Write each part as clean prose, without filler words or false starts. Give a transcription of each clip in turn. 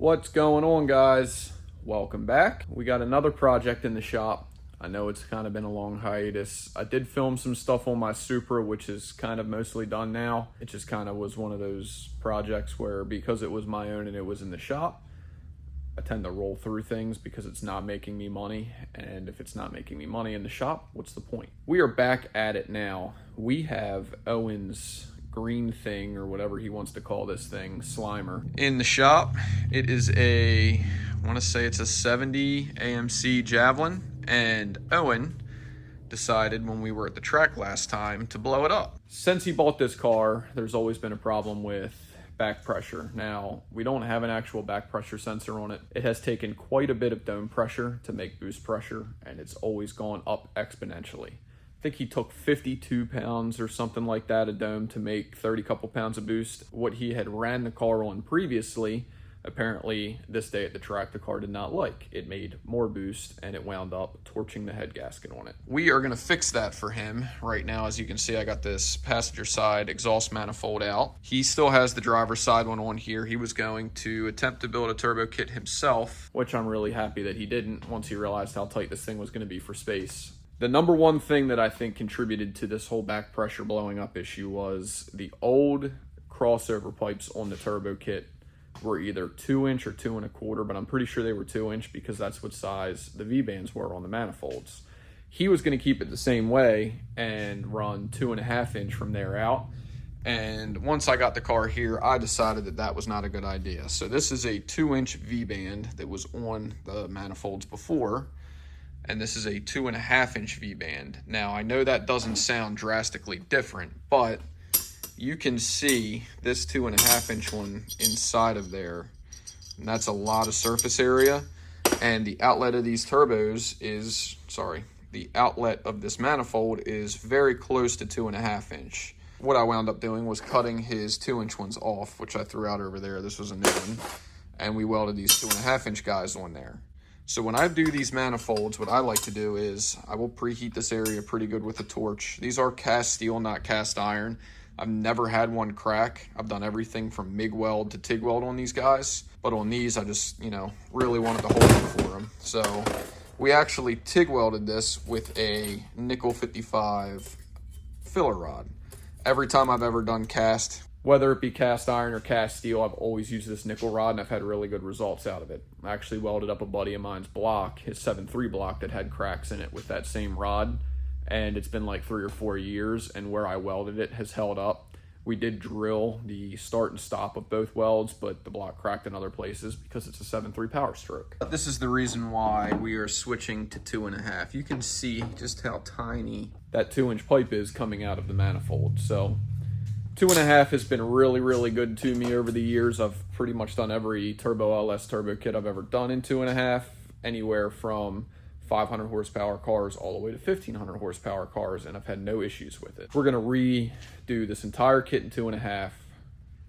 What's going on, guys? Welcome back. We got another project in the shop. I know it's kind of been a long hiatus. I did film some stuff on my Supra, which is kind of mostly done now. It just kind of was one of those projects where, because it was my own and it was in the shop, I tend to roll through things because it's not making me money. And if it's not making me money in the shop, what's the point? We are back at it now. We have Owens green thing, or whatever he wants to call this thing, Slimer, in the shop. It is I want to say it's a 70 AMC Javlin, and Owen decided when we were at the track last time to blow it up. Since he bought this car, there's always been a problem with back pressure. Now, we don't have an actual back pressure sensor on it. It has taken quite a bit of dome pressure to make boost pressure, and it's always gone up exponentially. I think he took 52 pounds or something like that a dome to make 30 couple pounds of boost. What he had ran the car on previously, apparently this day at the track, the car did not like. It made more boost and it wound up torching the head gasket on it. We are gonna fix that for him right now. As you can see, I got this passenger side exhaust manifold out. He still has the driver's side one on here. He was going to attempt to build a turbo kit himself, which I'm really happy that he didn't once he realized how tight this thing was gonna be for space. The number one thing that I think contributed to this whole back pressure blowing up issue was the old crossover pipes on the turbo kit were either 2" or 2 1/4, but I'm pretty sure they were 2" because that's what size the V-bands were on the manifolds. He was going to keep it the same way and run 2 1/2" from there out. And once I got the car here, I decided that that was not a good idea. So this is a 2" V-band that was on the manifolds before, and this is a 2 1/2" V-band. Now, I know that doesn't sound drastically different, but you can see this 2 1/2" one inside of there, and that's a lot of surface area. And the outlet of these turbos is, the outlet of this manifold is very close to 2 1/2". What I wound up doing was cutting his 2" ones off, which I threw out over there. This was a new one, and we welded these 2 1/2" guys on there. So when I do these manifolds, what I like to do is I will preheat this area pretty good with a torch. These are cast steel, not cast iron. I've never had one crack. I've done everything from MIG weld to TIG weld on these guys. But on these, I just, really wanted to hold it for them. So we actually TIG welded this with a nickel 55 filler rod. Every time I've ever done cast, whether it be cast iron or cast steel, I've always used this nickel rod, and I've had really good results out of it. I actually welded up a buddy of mine's block, his 7.3 block that had cracks in it, with that same rod, and it's been like 3 or 4 years, and where I welded it has held up. We did drill the start and stop of both welds, but the block cracked in other places because it's a 7.3 power stroke. This is the reason why we are switching to 2 1/2. You can see just how tiny that 2" pipe is coming out of the manifold. So 2 1/2 has been really, really good to me over the years. I've pretty much done every turbo LS turbo kit I've ever done in 2 1/2, anywhere from 500 horsepower cars all the way to 1500 horsepower cars, and I've had no issues with it. We're gonna redo this entire kit in 2 1/2.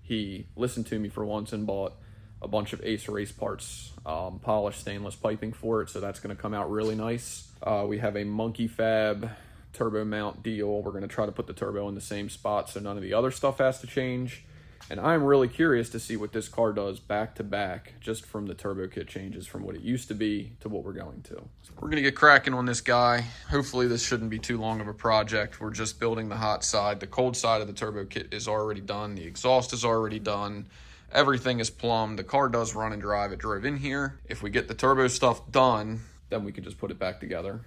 He listened to me for once and bought a bunch of Ace Race parts, polished stainless piping for it, so that's gonna come out really nice. We have a Monkey Fab turbo mount deal. We're going to try to put the turbo in the same spot so none of the other stuff has to change. And I'm really curious to see what this car does back to back, just from the turbo kit changes from what it used to be to what we're going to. We're going to get cracking on this guy. Hopefully this shouldn't be too long of a project. We're just building the hot side. The cold side of the turbo kit is already done. The exhaust is already done. Everything is plumbed. The car does run and drive. It drove in here. If we get the turbo stuff done, then we can just put it back together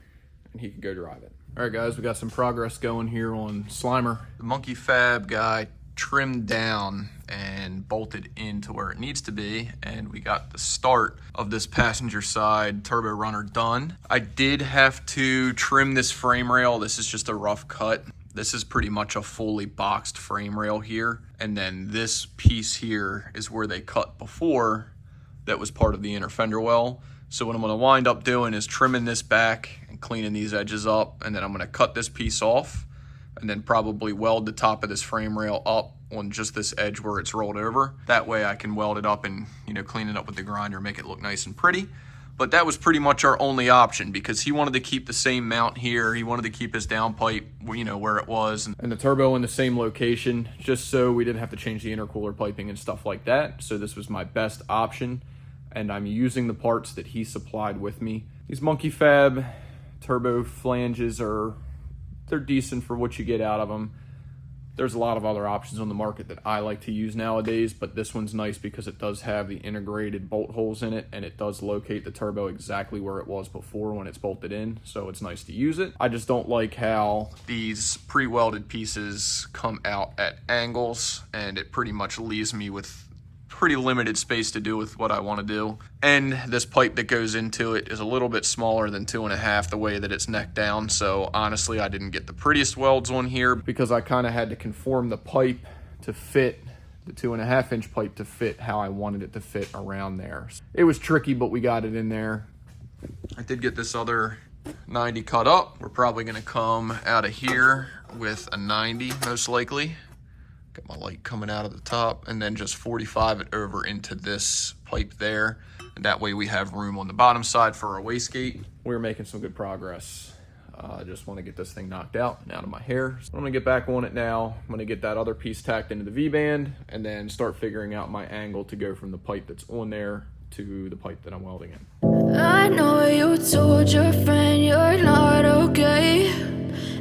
and he can go drive it. All right, guys, we got some progress going here on Slimer. The Monkey Fab guy trimmed down and bolted into where it needs to be, and we got the start of this passenger side turbo runner done. I did have to trim this frame rail. This is just a rough cut. This is pretty much a fully boxed frame rail here, and then this piece here is where they cut before that was part of the inner fender well. So what I'm going to wind up doing is trimming this back and cleaning these edges up, and then I'm going to cut this piece off and then probably weld the top of this frame rail up on just this edge where it's rolled over. That way I can weld it up and, clean it up with the grinder, make it look nice and pretty. But that was pretty much our only option because he wanted to keep the same mount here. He wanted to keep his downpipe, where it was. And the turbo in the same location, just so we didn't have to change the intercooler piping and stuff like that. So this was my best option. and I'm using the parts that he supplied with me. These Monkey Fab turbo flanges they're decent for what you get out of them. There's a lot of other options on the market that I like to use nowadays, but this one's nice because it does have the integrated bolt holes in it, and it does locate the turbo exactly where it was before when it's bolted in, so it's nice to use it. I just don't like how these pre-welded pieces come out at angles, and it pretty much leaves me with pretty limited space to do with what I want to do. And this pipe that goes into it is a little bit smaller than 2.5 the way that it's neck down. So honestly, I didn't get the prettiest welds on here because I kind of had to conform the pipe to fit, the 2.5-inch pipe to fit how I wanted it to fit around there. It was tricky, but we got it in there. I did get this other 90 cut up. We're probably gonna come out of here with a 90 most likely. Got my light coming out of the top, and then just 45 it over into this pipe there. And that way we have room on the bottom side for our wastegate. We're making some good progress. I just want to get this thing knocked out and out of my hair. So I'm gonna get back on it now. I'm gonna get that other piece tacked into the V-band and then start figuring out my angle to go from the pipe that's on there to the pipe that I'm welding in. I know you told your friend you're not okay,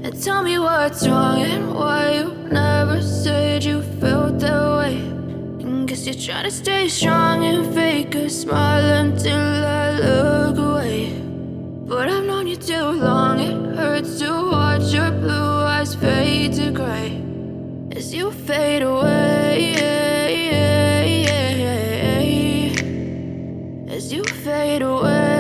and tell me what's wrong and why you never said you felt that way. And guess you're trying to stay strong and fake a smile until I look away. But I've known you too long, it hurts to watch your blue eyes fade to gray as you fade away, as you fade away.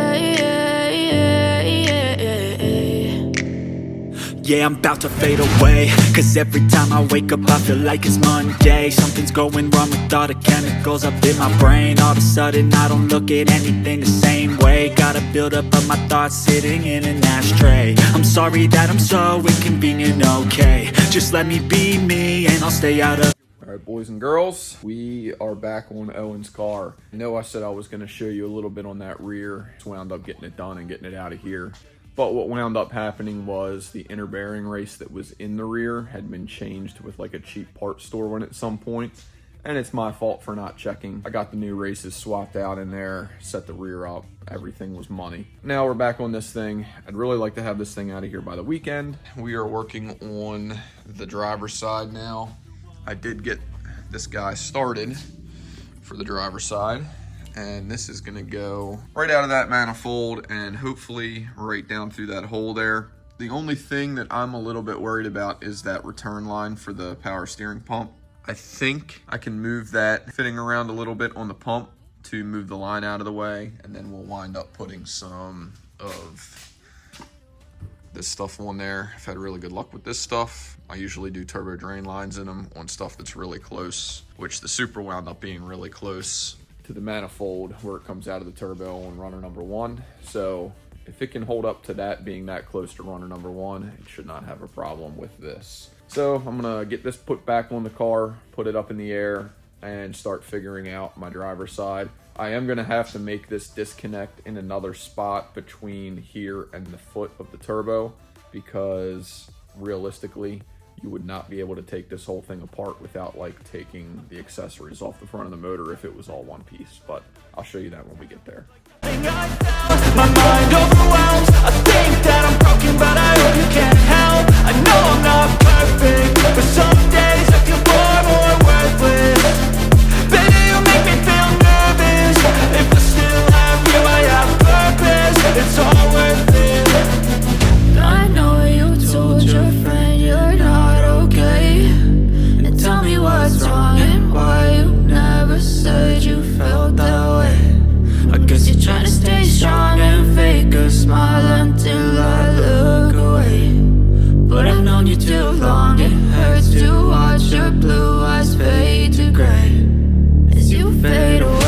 Yeah, I'm about to fade away, cause every time I wake up I feel like it's Monday. Something's going wrong with all the chemicals up in my brain. All of a sudden I don't look at anything the same way. Got a buildup of my thoughts sitting in an ashtray. I'm sorry that I'm so inconvenient, okay. Just let me be me and I'll stay out of... Alright, boys and girls, we are back on Owen's car. I know I said I was going to show you a little bit on that rear. Just wound up getting it done and getting it out of here. But what wound up happening was the inner bearing race that was in the rear had been changed with like a cheap parts store one at some point. And it's my fault for not checking. I got the new races swapped out in there, set the rear up, everything was money. Now we're back on this thing. I'd really like to have this thing out of here by the weekend. We are working on the driver's side now. I did get this guy started for the driver's side, and this is gonna go right out of that manifold and hopefully right down through that hole there. The only thing that I'm a little bit worried about is that return line for the power steering pump. I think I can move that fitting around a little bit on the pump to move the line out of the way, and then we'll wind up putting some of this stuff on there. I've had really good luck with this stuff. I usually do turbo drain lines in them on stuff that's really close, which the Supra wound up being really close to the manifold where it comes out of the turbo on runner number 1. So if it can hold up to that being that close to runner number 1, it should not have a problem with this. So I'm gonna get this put back on the car, put it up in the air, and start figuring out my driver's side. I am gonna have to make this disconnect in another spot between here and the foot of the turbo, because realistically, you would not be able to take this whole thing apart without like taking the accessories off the front of the motor if it was all one piece, but I'll show you that when we get there. My mind overwhelms. I think that I'm broken, but I hope you can't help. I know I'm not perfect, but some days I feel far more worthless. Baby, you make me feel nervous. If I still have you, I have purpose. It's all worth it. I know you told your friend you're not okay, and tell me what's wrong and why you never said you felt that way. I guess you're trying to stay strong and fake a smile until I look away. But I've known you too long, it hurts to watch your blue eyes fade to gray as you fade away.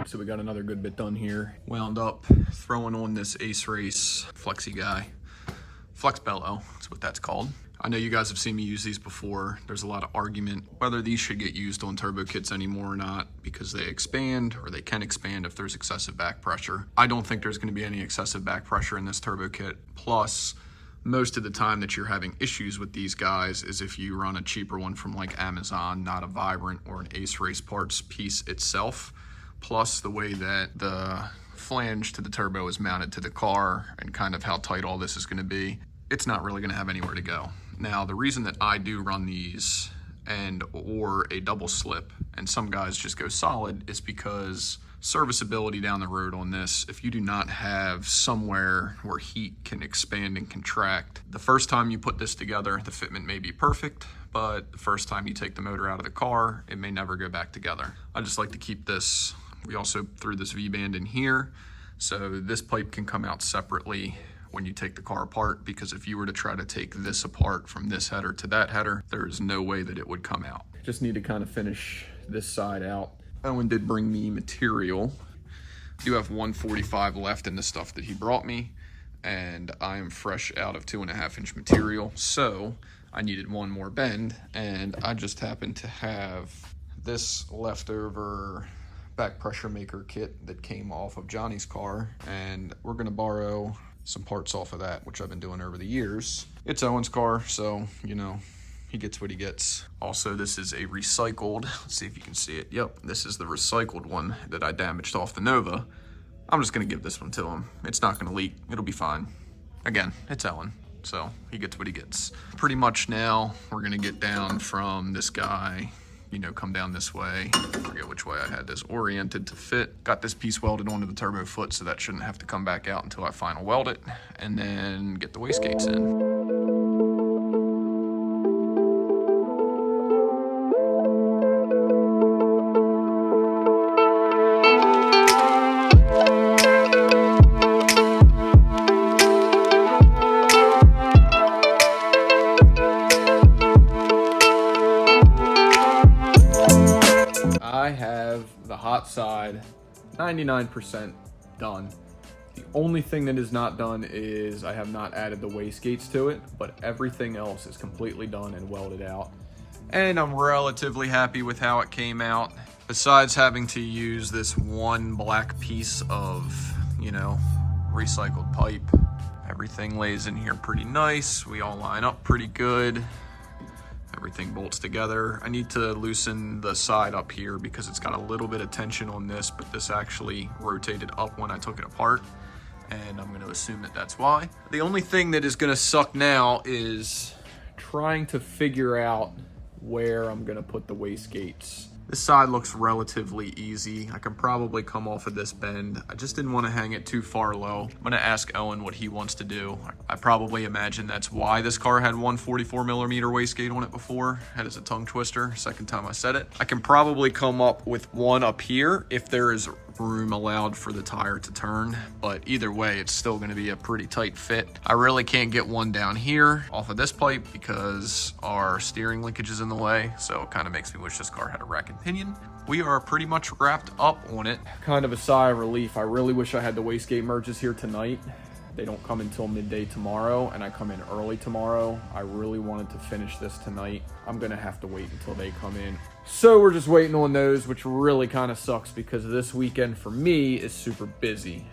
So we got another good bit done here. Wound up throwing on this Ace Race Flexi guy. Flex Bellow, that's what that's called. I know you guys have seen me use these before. There's a lot of argument whether these should get used on turbo kits anymore or not, because they expand, or they can expand if there's excessive back pressure. I don't think there's gonna be any excessive back pressure in this turbo kit. Plus, Most of the time that you're having issues with these guys is if you run a cheaper one from like Amazon, not a Vibrant or an Ace Race Parts piece itself. Plus the way that the flange to the turbo is mounted to the car and kind of how tight all this is going to be, it's not really going to have anywhere to go. Now, the reason that I do run these or a double slip, and some guys just go solid, is because serviceability down the road on this, if you do not have somewhere where heat can expand and contract, the first time you put this together, the fitment may be perfect, but the first time you take the motor out of the car, it may never go back together. I just like to keep this. We also threw this V-band in here, so this pipe can come out separately when you take the car apart, because if you were to try to take this apart from this header to that header, there is no way that it would come out. Just need to kind of finish this side out. Owen did bring me material. I do have 145 left in the stuff that he brought me, and I am fresh out of 2.5-inch material, so I needed one more bend, and I just happened to have this leftover back pressure maker kit that came off of Johnny's car, and we're gonna borrow some parts off of that, which I've been doing over the years. It's Owen's car, so, you know, he gets what he gets. Also, this is a recycled, let's see if you can see it. Yep, this is the recycled one that I damaged off the Nova. I'm just gonna give this one to him. It's not gonna leak, it'll be fine. Again, it's Owen, so he gets what he gets. Pretty much now, we're gonna get down from this guy, you know, come down this way. I forget which way I had this oriented to fit. Got this piece welded onto the turbo foot, so that shouldn't have to come back out until I final weld it, and then get the wastegates in. I have the hot side 99% done. The only thing that is not done is I have not added the wastegates to it, but everything else is completely done and welded out. And I'm relatively happy with how it came out. Besides having to use this one black piece of, you know, recycled pipe, everything lays in here pretty nice. We all line up pretty good. Everything bolts together. I need to loosen the side up here because it's got a little bit of tension on this, but this actually rotated up when I took it apart, and I'm going to assume that that's why. The only thing that is going to suck now is trying to figure out where I'm going to put the wastegates. This side looks relatively easy. I can probably come off of this bend. I just didn't want to hang it too far low. I'm gonna ask Owen what he wants to do. I probably imagine that's why this car had 144mm wastegate on it before. Had as a tongue twister, second time I said it. I can probably come up with one up here if there is room allowed for the tire to turn, but either way, it's still gonna be a pretty tight fit. I really can't get one down here off of this pipe because our steering linkage is in the way, so it kind of makes me wish this car had a rack and pinion. We are pretty much wrapped up on it. Kind of a sigh of relief. I really wish I had the wastegate merges here tonight. They don't come until midday tomorrow, and I come in early tomorrow. I really wanted to finish this tonight. I'm gonna have to wait until they come in. So we're just waiting on those, which really kind of sucks because this weekend for me is super busy.